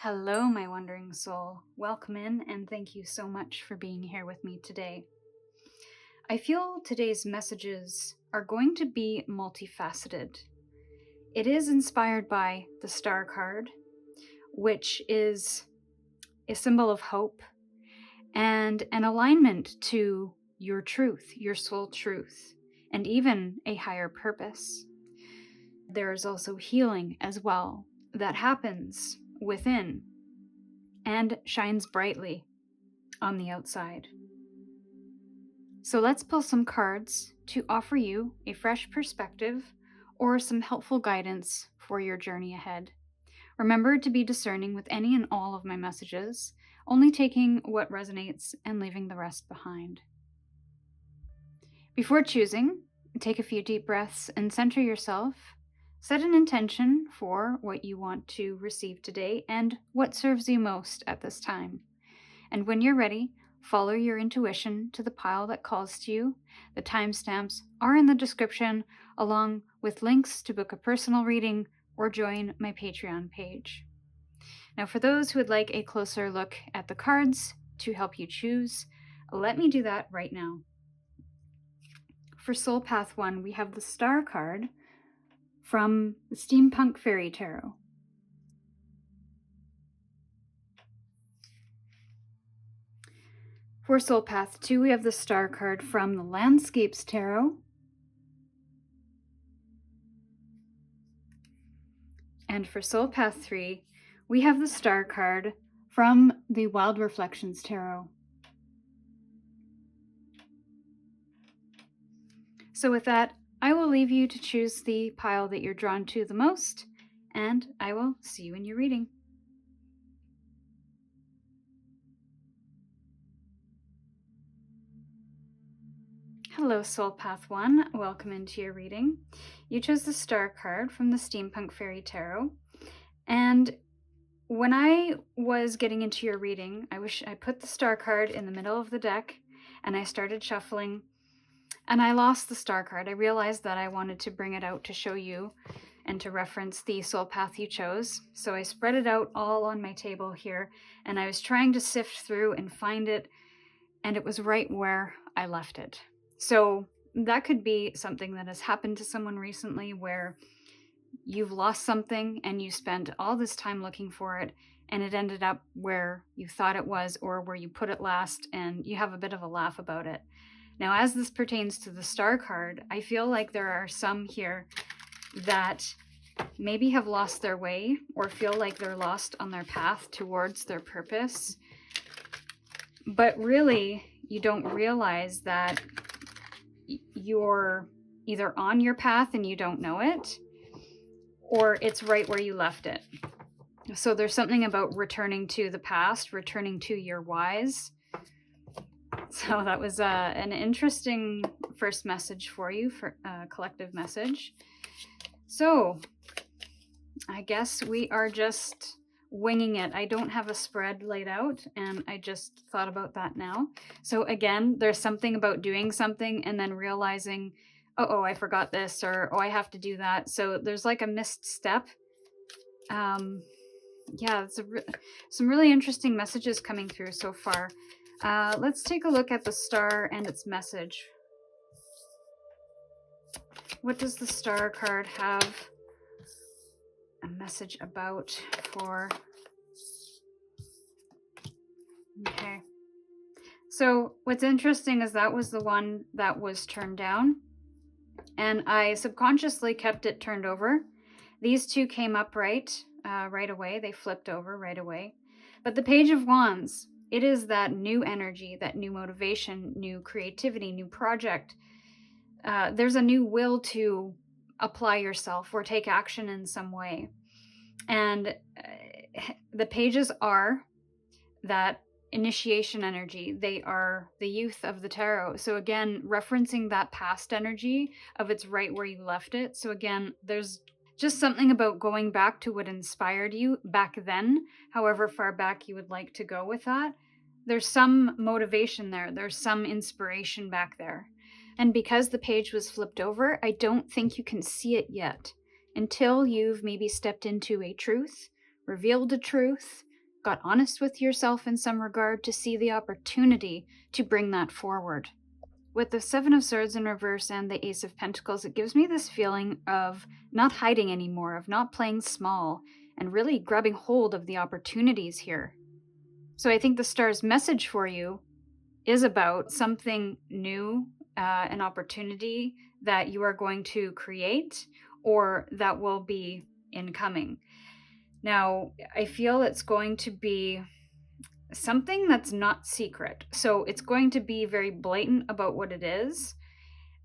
Hello, my wandering soul. Welcome in, and thank you so much for being here with me today. I feel today's messages are going to be multifaceted. It is inspired by the Star card, which is a symbol of hope and an alignment to your truth, your soul truth, and even a higher purpose. There is also healing as well that happens within and shines brightly on the outside. So let's pull some cards to offer you a fresh perspective or some helpful guidance for your journey ahead. Remember to be discerning with any and all of my messages, only taking what resonates and leaving the rest behind. Before choosing, take a few deep breaths and center yourself. Set an intention for what you want to receive today and what serves you most at this time. And when you're ready, follow your intuition to the pile that calls to you. The timestamps are in the description, along with links to book a personal reading or join my Patreon page. Now, for those who would like a closer look at the cards to help you choose, let me do that right now. For Soul Path 1, we have the Star card from the Steampunk Fairy Tarot. For Soul Path 2, we have the Star card from the Landscapes Tarot. And for Soul Path 3, we have the Star card from the Wild Reflections Tarot. So with that, I will leave you to choose the pile that you're drawn to the most, and I will see you in your reading. Hello, Soul Path 1. Welcome into your reading. You chose the Star card from the Steampunk Fairy Tarot. And when I was getting into your reading, I put the Star card in the middle of the deck, and I started shuffling, and I lost the Star card. I realized that I wanted to bring it out to show you and to reference the soul path you chose. So I spread it out all on my table here, and I was trying to sift through and find it, and it was right where I left it. So that could be something that has happened to someone recently, where you've lost something and you spent all this time looking for it, and it ended up where you thought it was or where you put it last, and you have a bit of a laugh about it. Now, as this pertains to the Star card, I feel like there are some here that maybe have lost their way or feel like they're lost on their path towards their purpose. But really, you don't realize that you're either on your path and you don't know it, or it's right where you left it. So there's something about returning to the past, returning to your whys. So that was an interesting first message for you, for a collective message. So I guess we are just winging it. I don't have a spread laid out, and I just thought about that now. So again, there's something about doing something and then realizing, oh, I forgot this, or oh, I have to do that. So there's like a missed step. Yeah, it's some really interesting messages coming through so far. Let's take a look at the Star and its message. What does the Star card have a message about for? Okay. So what's interesting is that was the one that was turned down, and I subconsciously kept it turned over. These two came up right away. They flipped over right away. But the Page of Wands, it is that new energy, that new motivation, new creativity, new project. There's a new will to apply yourself or take action in some way. And the pages are that initiation energy. They are the youth of the tarot. So again, referencing that past energy of it's right where you left it. So again, there's just something about going back to what inspired you back then, however far back you would like to go with that. There's some motivation there. There's some inspiration back there. And because the page was flipped over, I don't think you can see it yet until you've maybe stepped into a truth, revealed a truth, got honest with yourself in some regard to see the opportunity to bring that forward. With the Seven of Swords in reverse and the Ace of Pentacles, it gives me this feeling of not hiding anymore, of not playing small, and really grabbing hold of the opportunities here. So I think the star's message for you is about something new, an opportunity that you are going to create or that will be incoming. Now, I feel it's going to be something that's not secret. So it's going to be very blatant about what it is.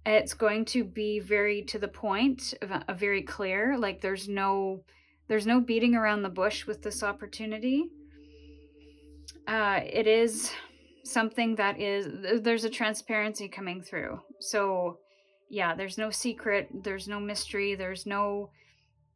It's going to be very to the point, very clear. Like there's no beating around the bush with this opportunity. It is something that there's a transparency coming through. So yeah, there's no secret, there's no mystery, there's no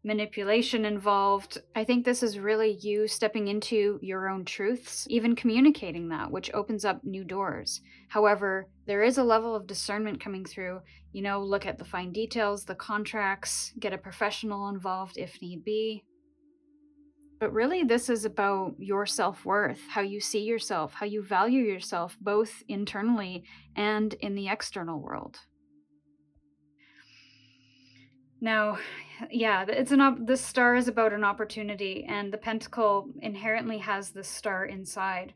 manipulation involved. I think this is really you stepping into your own truths, even communicating that, which opens up new doors. However, there is a level of discernment coming through. Look at the fine details, the contracts, get a professional involved if need be. But really, this is about your self-worth, how you see yourself, how you value yourself, both internally and in the external world. Now, yeah, this star is about an opportunity, and the pentacle inherently has this star inside.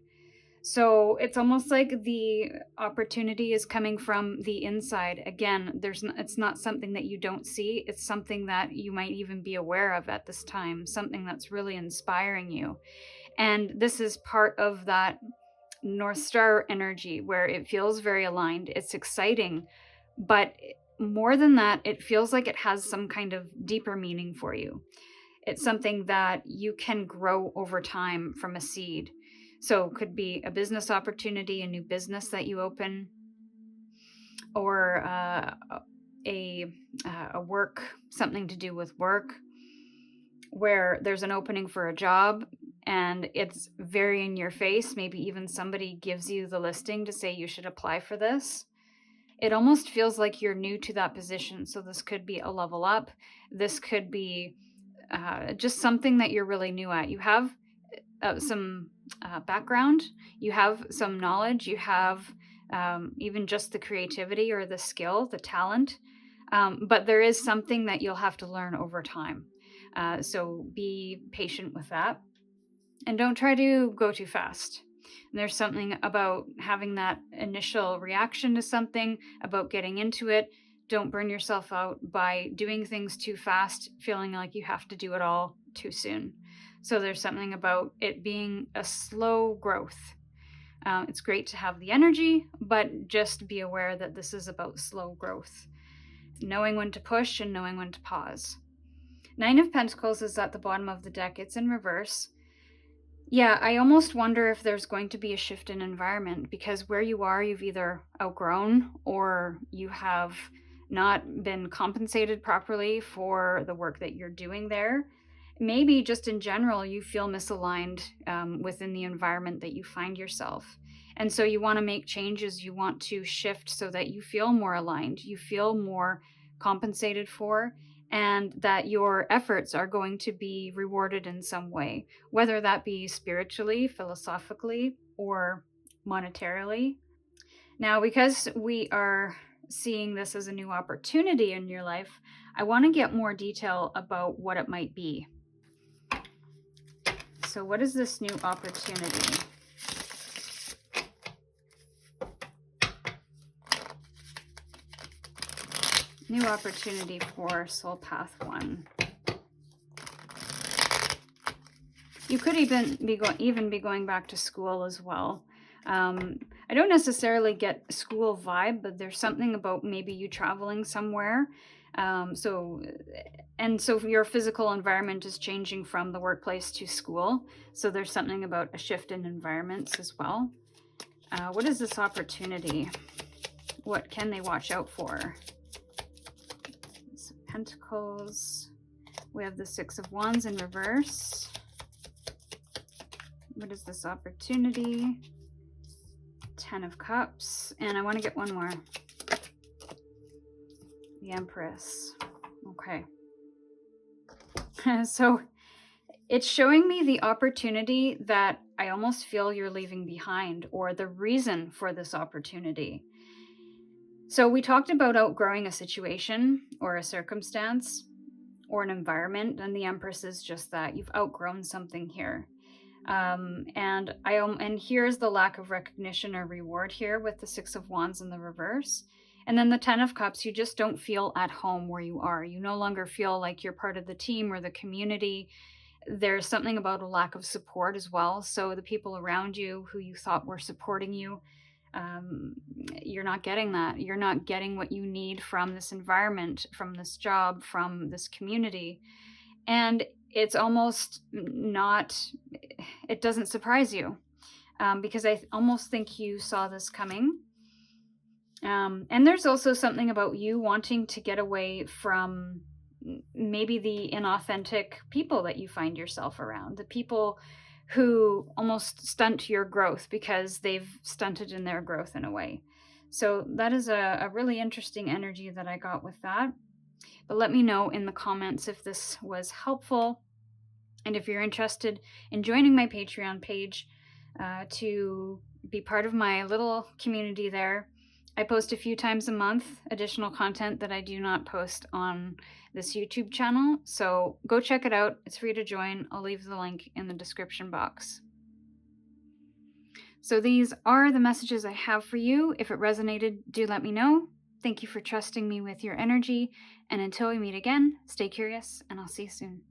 So it's almost like the opportunity is coming from the inside. Again, it's not something that you don't see. It's something that you might even be aware of at this time, something that's really inspiring you. And this is part of that North Star energy where it feels very aligned. It's exciting, but more than that, it feels like it has some kind of deeper meaning for you. It's something that you can grow over time from a seed. So it could be a business opportunity, a new business that you open, or a work, something to do with work, where there's an opening for a job and it's very in your face. Maybe even somebody gives you the listing to say you should apply for this. It almost feels like you're new to that position. So this could be a level up. This could be just something that you're really new at. You have some background, you have some knowledge, you have even just the creativity or the skill, the talent, but there is something that you'll have to learn over time. So be patient with that, and don't try to go too fast. And there's something about having that initial reaction to something, about getting into it. Don't burn yourself out by doing things too fast, feeling like you have to do it all too soon. So there's something about it being a slow growth. It's great to have the energy, but just be aware that this is about slow growth. Knowing when to push and knowing when to pause. Nine of Pentacles is at the bottom of the deck. It's in reverse. Yeah, I almost wonder if there's going to be a shift in environment, because where you are, you've either outgrown or you have not been compensated properly for the work that you're doing there. Maybe just in general, you feel misaligned within the environment that you find yourself. And so you want to make changes, you want to shift so that you feel more aligned, you feel more compensated for, and that your efforts are going to be rewarded in some way, whether that be spiritually, philosophically, or monetarily. Now, because we are seeing this as a new opportunity in your life, I want to get more detail about what it might be. So what is this new opportunity? New opportunity for Soul Path 1. You could even be going back to school as well. I don't necessarily get school vibe, but there's something about maybe you traveling somewhere. So your physical environment is changing from the workplace to school. So there's something about a shift in environments as well. What is this opportunity? What can they watch out for? Pentacles. We have the Six of Wands in reverse. What is this opportunity? Ten of Cups. And I want to get one more. The Empress. Okay. So It's showing me the opportunity that I almost feel you're leaving behind, or the reason for this opportunity. So we talked about outgrowing a situation or a circumstance or an environment, and the Empress is just that. You've outgrown something here. And here's the lack of recognition or reward here with the Six of Wands in the reverse. And then the Ten of Cups, you just don't feel at home where you are. You no longer feel like you're part of the team or the community. There's something about a lack of support as well. So the people around you who you thought were supporting you, you're not getting that. You're not getting what you need from this environment, from this job, from this community. And it's almost not, it doesn't surprise you, because I almost think you saw this coming. And there's also something about you wanting to get away from maybe the inauthentic people that you find yourself around, the people who almost stunt your growth because they've stunted in their growth in a way. So that is a really interesting energy that I got with that. But let me know in the comments if this was helpful. And if you're interested in joining my Patreon page to be part of my little community there, I post a few times a month additional content that I do not post on this YouTube channel. So go check it out. It's free to join. I'll leave the link in the description box. So these are the messages I have for you. If it resonated, do let me know. Thank you for trusting me with your energy. And until we meet again, stay curious, and I'll see you soon.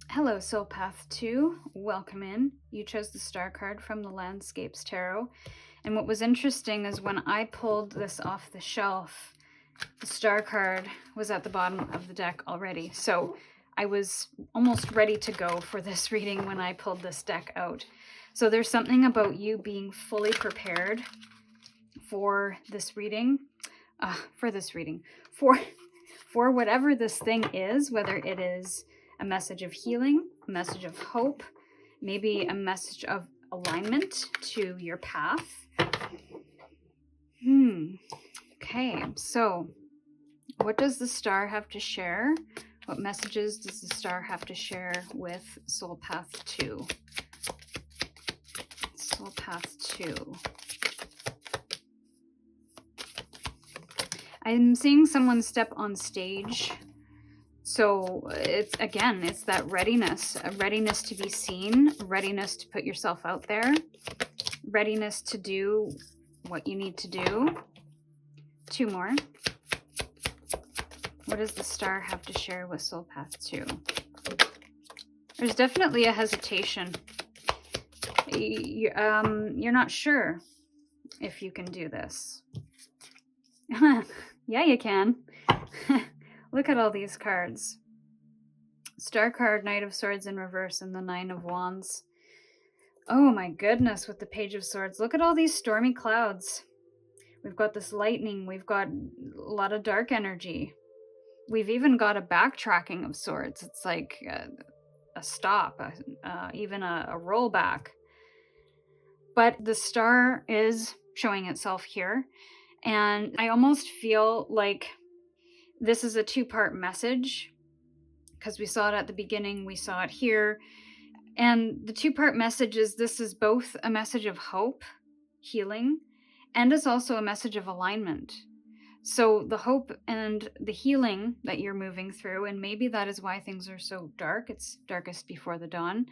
Hello, Soul Path 2. Welcome in. You chose the Star card from the Landscapes Tarot. And what was interesting is when I pulled this off the shelf, the Star card was at the bottom of the deck already. So I was almost ready to go for this reading when I pulled this deck out. So there's something about you being fully prepared for this reading, for whatever this thing is, whether it is a message of healing, a message of hope, maybe a message of alignment to your path. Okay, so what does the Star have to share? What messages does the Star have to share with Soul Path 2? Soul Path 2. I'm seeing someone step on stage. So it's that readiness, a readiness to be seen, readiness to put yourself out there, readiness to do what you need to do. Two more. What does the Star have to share with Soul Path 2? There's definitely a hesitation. You're not sure if you can do this. Yeah, you can. Look at all these cards. Star card, Knight of Swords in reverse, and the Nine of Wands. Oh my goodness, with the Page of Swords. Look at all these stormy clouds. We've got this lightning. We've got a lot of dark energy. We've even got a backtracking of sorts. It's like a stop, even a rollback. But the Star is showing itself here. And I almost feel like this is a two-part message, because we saw it at the beginning, we saw it here. And the two-part message is this is both a message of hope, healing, and it's also a message of alignment. So the hope and the healing that you're moving through, and maybe that is why things are so dark, it's darkest before the dawn.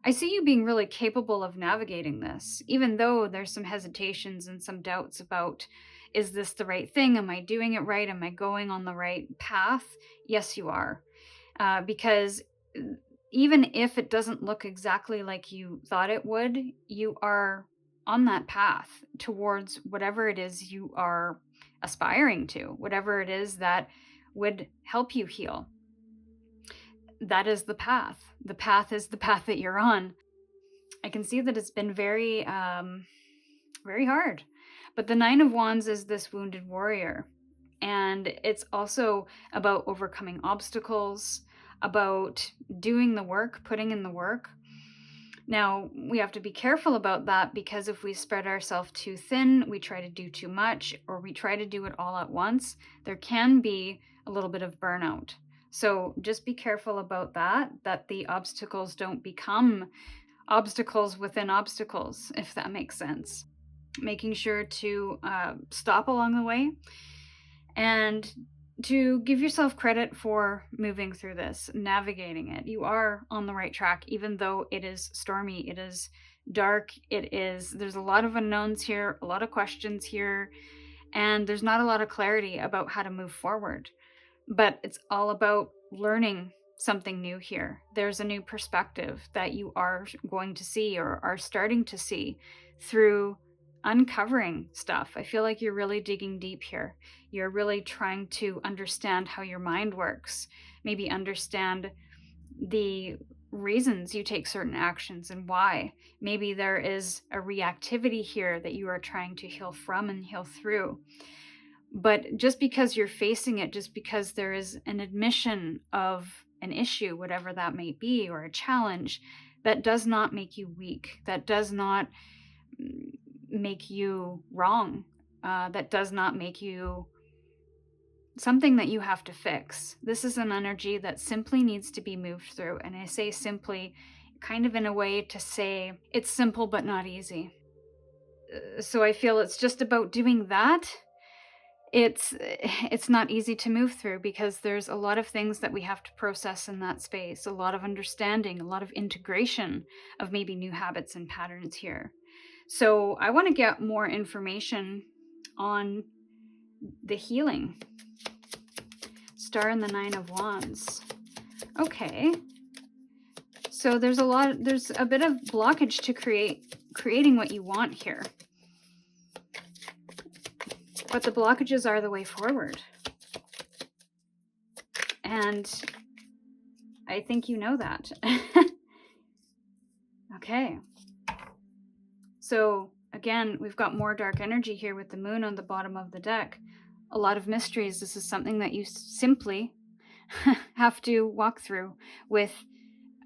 I see you being really capable of navigating this, even though there's some hesitations and some doubts about, is this the right thing? Am I doing it right? Am I going on the right path? Yes, you are. Because even if it doesn't look exactly like you thought it would, you are on that path towards whatever it is you are aspiring to, whatever it is that would help you heal. That is the path. The path is the path that you're on. I can see that it's been very, very hard. But the Nine of Wands is this wounded warrior. And it's also about overcoming obstacles, about doing the work, putting in the work. Now, we have to be careful about that, because if we spread ourselves too thin, we try to do too much, or we try to do it all at once, there can be a little bit of burnout. So just be careful about that the obstacles don't become obstacles within obstacles, if that makes sense. Making sure to stop along the way, and to give yourself credit for moving through this, navigating it. You are on the right track, even though it is stormy, it is dark, there's a lot of unknowns here, a lot of questions here, and there's not a lot of clarity about how to move forward. But it's all about learning something new here. There's a new perspective that you are going to see, or are starting to see, through uncovering stuff. I feel like you're really digging deep here. You're really trying to understand how your mind works, maybe understand the reasons you take certain actions and why. Maybe there is a reactivity here that you are trying to heal from and heal through. But just because you're facing it, just because there is an admission of an issue, whatever that may be, or a challenge, that does not make you weak. That does not make you wrong. That does not make you something that you have to fix. This is an energy that simply needs to be moved through. And I say simply kind of in a way to say it's simple but not easy. So I feel it's just about doing that. It's not easy to move through, because there's a lot of things that we have to process in that space, a lot of understanding, a lot of integration of maybe new habits and patterns here. So I want to get more information on the healing. Star and the Nine of Wands. Okay. So there's a bit of blockage to creating what you want here. But the blockages are the way forward. And I think you know that. Okay. So again, we've got more dark energy here with the moon on the bottom of the deck. A lot of mysteries. This is something that you simply have to walk through with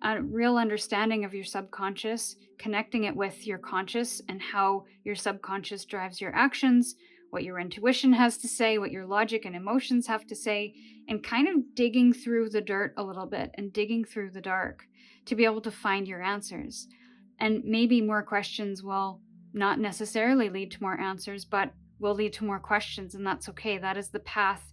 a real understanding of your subconscious, connecting it with your conscious, and how your subconscious drives your actions, what your intuition has to say, what your logic and emotions have to say, and kind of digging through the dirt a little bit and digging through the dark to be able to find your answers. And maybe more questions will not necessarily lead to more answers, but will lead to more questions, and that's okay. That is the path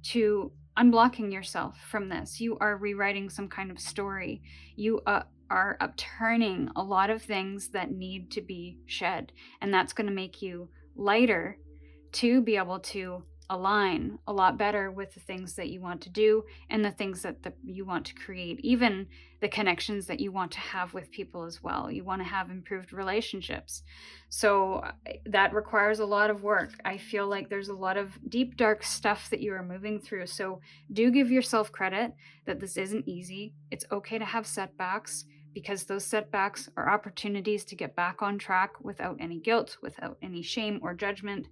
to unblocking yourself from this. You are rewriting some kind of story. You are upturning a lot of things that need to be shed, and that's going to make you lighter to be able to align a lot better with the things that you want to do and the things that you want to create, even the connections that you want to have with people as well. You want to have improved relationships. So that requires a lot of work. I feel like there's a lot of deep, dark stuff that you are moving through. So do give yourself credit that this isn't easy. It's okay to have setbacks, because those setbacks are opportunities to get back on track without any guilt, without any shame or judgment.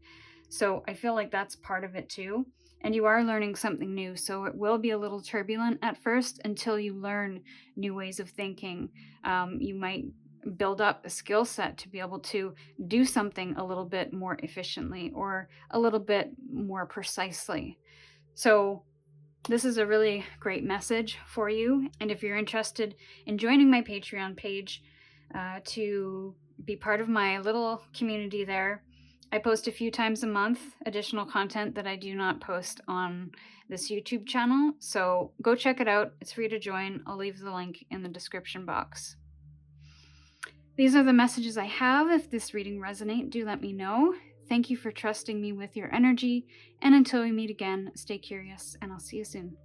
So I feel like that's part of it too. And you are learning something new, so it will be a little turbulent at first until you learn new ways of thinking. You might build up a skill set to be able to do something a little bit more efficiently or a little bit more precisely. So this is a really great message for you. And if you're interested in joining my Patreon page to be part of my little community there, I post a few times a month additional content that I do not post on this YouTube channel. So go check it out. It's free to join. I'll leave the link in the description box. These are the messages I have. If this reading resonates, do let me know. Thank you for trusting me with your energy. And until we meet again, stay curious, and I'll see you soon.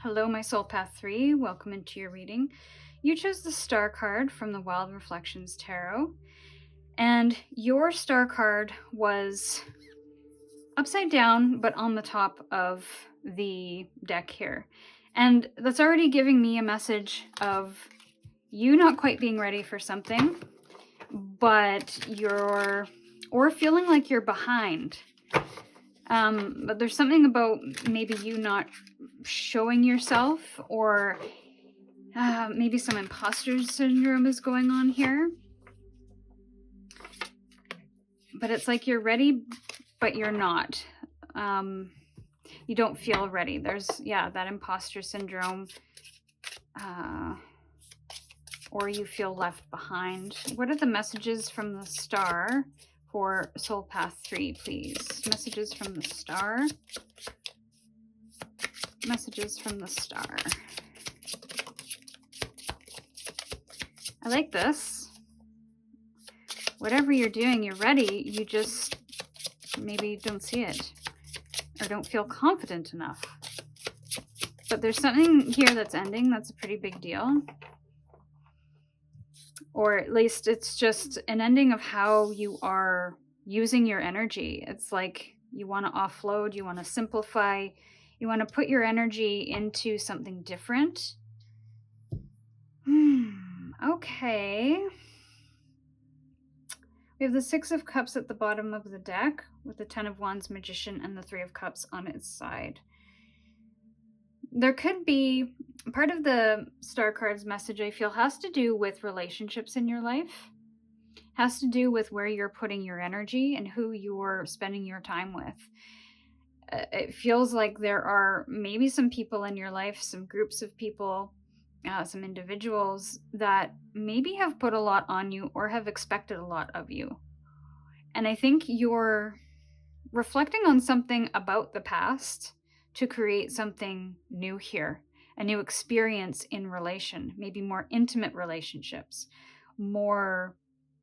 Hello, my Soul Path 3. Welcome into your reading. You chose the Star card from the Wild Reflections Tarot. And your Star card was upside down, but on the top of the deck here. And that's already giving me a message of you not quite being ready for something, but or feeling like you're behind. But there's something about maybe you not showing yourself, or maybe some imposter syndrome is going on here. But it's like you're ready, but you're not. You don't feel ready. There's, that imposter syndrome. Or you feel left behind. What are the messages from the star for Soul Path 3, please? Messages from the star. Messages from the star. I like this. Whatever you're doing, you're ready. You just maybe don't see it or don't feel confident enough. But there's something here that's ending. That's a pretty big deal. Or at least it's just an ending of how you are using your energy. It's like you want to offload, you want to simplify, you want to put your energy into something different. Okay. We have the Six of Cups at the bottom of the deck with the Ten of Wands, Magician, and the Three of Cups on its side. There could be part of the star card's message, I feel, has to do with relationships in your life, has to do with where you're putting your energy and who you're spending your time with. It feels like there are maybe some people in your life, some groups of people, some individuals that maybe have put a lot on you or have expected a lot of you. And I think you're reflecting on something about the past to create something new here, a new experience in relation, maybe more intimate relationships, more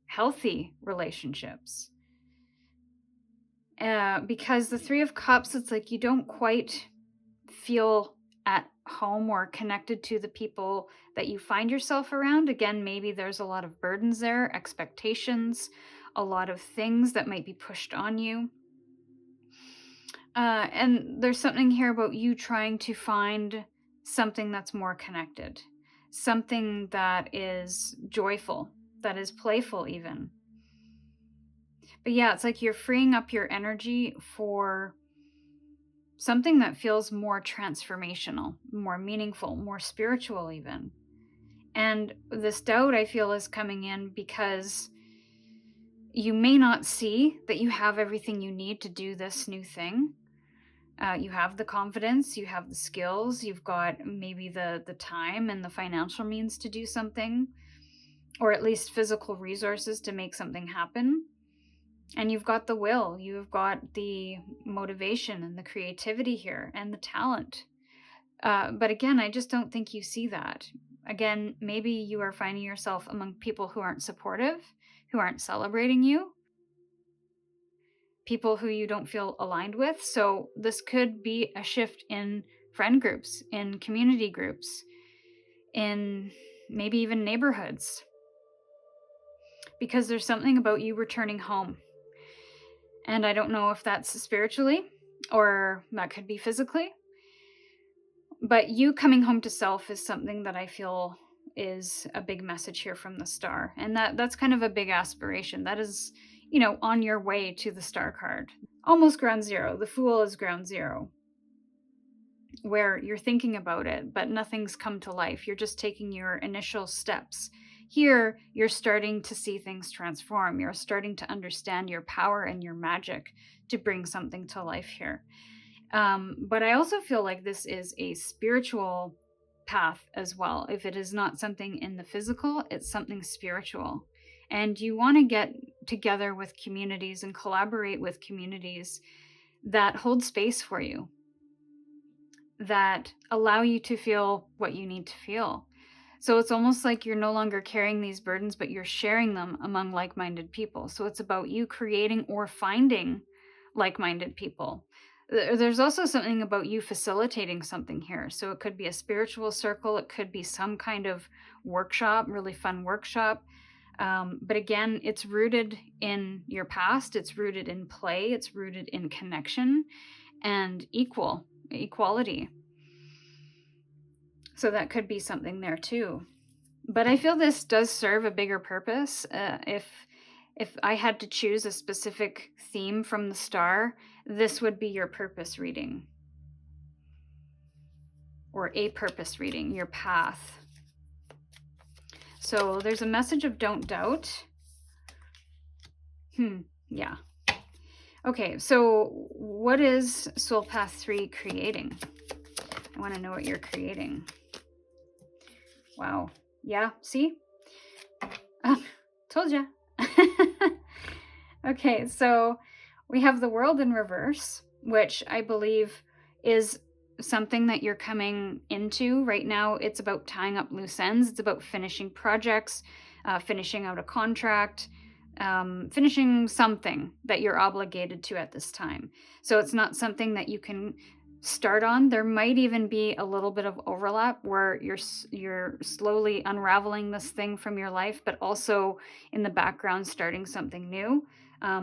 healthy relationships. Because the Three of Cups, it's like you don't quite feel at home or connected to the people that you find yourself around. Again, maybe there's a lot of burdens there, expectations, a lot of things that might be pushed on you. And there's something here about you trying to find something that's more connected, something that is joyful, that is playful even. But yeah, it's like you're freeing up your energy for something that feels more transformational, more meaningful, more spiritual even. And this doubt, I feel, is coming in because you may not see that you have everything you need to do this new thing. You have the confidence, you have the skills, you've got maybe the time and the financial means to do something, or at least physical resources to make something happen. And you've got the will, you've got the motivation and the creativity here and the talent. But again, I just don't think you see that. Again, maybe you are finding yourself among people who aren't supportive, who aren't celebrating you, people who you don't feel aligned with. So this could be a shift in friend groups, in community groups, in maybe even neighborhoods. Because there's something about you returning home. And I don't know if that's spiritually or that could be physically. But you coming home to self is something that I feel is a big message here from the star. And that's kind of a big aspiration. That is, on your way to the star card. Almost ground zero. The Fool is ground zero, where you're thinking about it, but nothing's come to life. You're just taking your initial steps. Here, you're starting to see things transform. You're starting to understand your power and your magic to bring something to life here. But I also feel like this is a spiritual path as well. If it is not something in the physical, it's something spiritual. And you want to get together with communities and collaborate with communities that hold space for you, that allow you to feel what you need to feel. So it's almost like you're no longer carrying these burdens, but you're sharing them among like-minded people. So it's about you creating or finding like-minded people. There's also something about you facilitating something here. So it could be a spiritual circle. It could be some kind of workshop, really fun workshop. But again, it's rooted in your past. It's rooted in play. It's rooted in connection and equality. So that could be something there too. But I feel this does serve a bigger purpose. If I had to choose a specific theme from the star, this would be your purpose reading, or a purpose reading, your path. So there's a message of don't doubt. Yeah. Okay, so what is Soul Path 3 creating? I want to know what you're creating. Wow. Yeah, see? Told ya. Okay, so we have the World in reverse, which I believe is something that you're coming into right now. It's about tying up loose ends. It's about finishing projects, finishing out a contract, finishing something that you're obligated to at this time. So it's not something that you can start on. There might even be a little bit of overlap where you're slowly unraveling this thing from your life, but also in the background starting something new.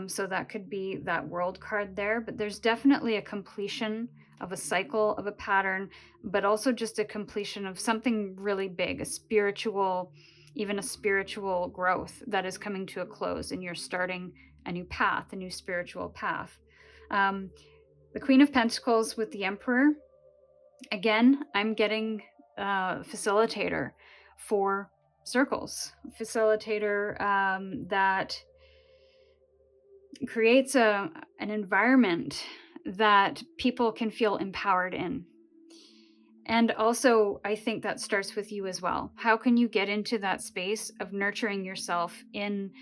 So that could be that World card there, but there's definitely a completion of a cycle, of a pattern, but also just a completion of something really big, a spiritual growth that is coming to a close, and you're starting a new path, a new spiritual path. The Queen of Pentacles with the Emperor. Again, I'm getting facilitator for circles. Facilitator that creates an environment that people can feel empowered in. And also, I think that starts with you as well. How can you get into that space of nurturing yourself in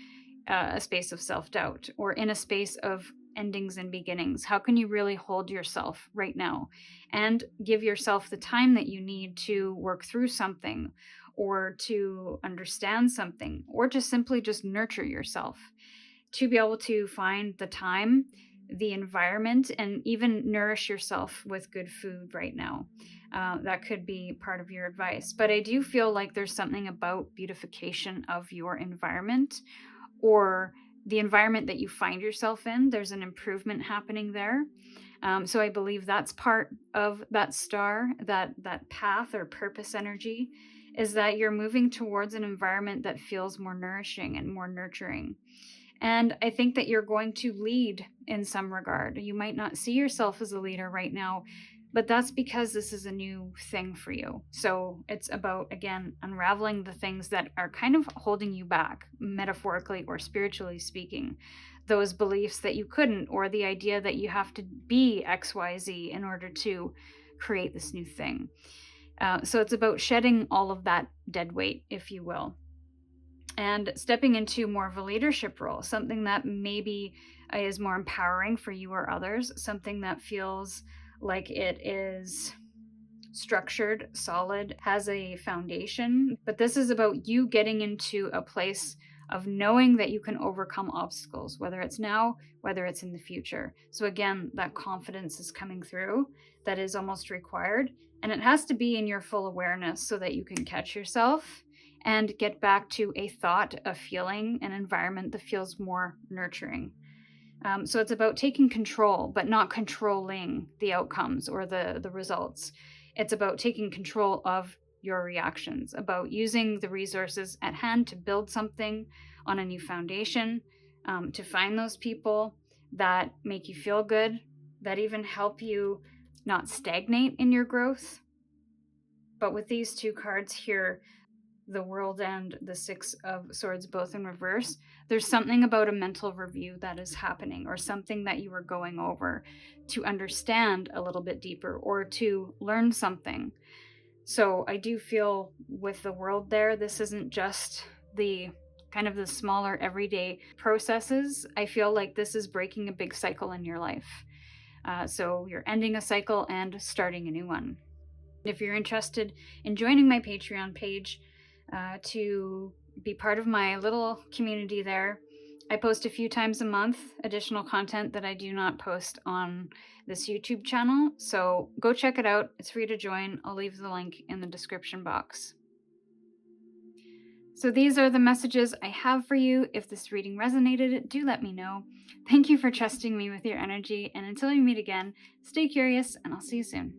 a space of self-doubt, or in a space of endings and beginnings? How can you really hold yourself right now and give yourself the time that you need to work through something, or to understand something, or to simply just nurture yourself, to be able to find the time, the environment, and even nourish yourself with good food right now? That could be part of your advice. But I do feel like there's something about beautification of your environment, or the environment that you find yourself in. There's an improvement happening there. So I believe that's part of that star, that path or purpose energy, is that you're moving towards an environment that feels more nourishing and more nurturing. And I think that you're going to lead in some regard. You might not see yourself as a leader right now, but that's because this is a new thing for you. So it's about, again, unraveling the things that are kind of holding you back, metaphorically or spiritually speaking. Those beliefs that you couldn't, or the idea that you have to be XYZ in order to create this new thing. So it's about shedding all of that dead weight, if you will, and stepping into more of a leadership role, something that maybe is more empowering for you or others, something that feels like it is structured, solid, has a foundation. But this is about you getting into a place of knowing that you can overcome obstacles, whether it's now, whether it's in the future. So again, that confidence is coming through that is almost required. And it has to be in your full awareness so that you can catch yourself and get back to a thought, a feeling, an environment that feels more nurturing. So it's about taking control, but not controlling the outcomes or the results. It's about taking control of your reactions, about using the resources at hand to build something on a new foundation, to find those people that make you feel good, that even help you not stagnate in your growth. But with these two cards here, the World and the Six of Swords, both in reverse, there's something about a mental review that is happening, or something that you are going over to understand a little bit deeper, or to learn something. So I do feel with the World there, this isn't just the kind of the smaller everyday processes. I feel like this is breaking a big cycle in your life. So you're ending a cycle and starting a new one. If you're interested in joining my Patreon page, to be part of my little community there, I post a few times a month additional content that I do not post on this YouTube channel. So go check it out. It's free to join. I'll leave the link in the description box. So these are the messages I have for you. If this reading resonated, do let me know. Thank you for trusting me with your energy. And until we meet again, stay curious, and I'll see you soon.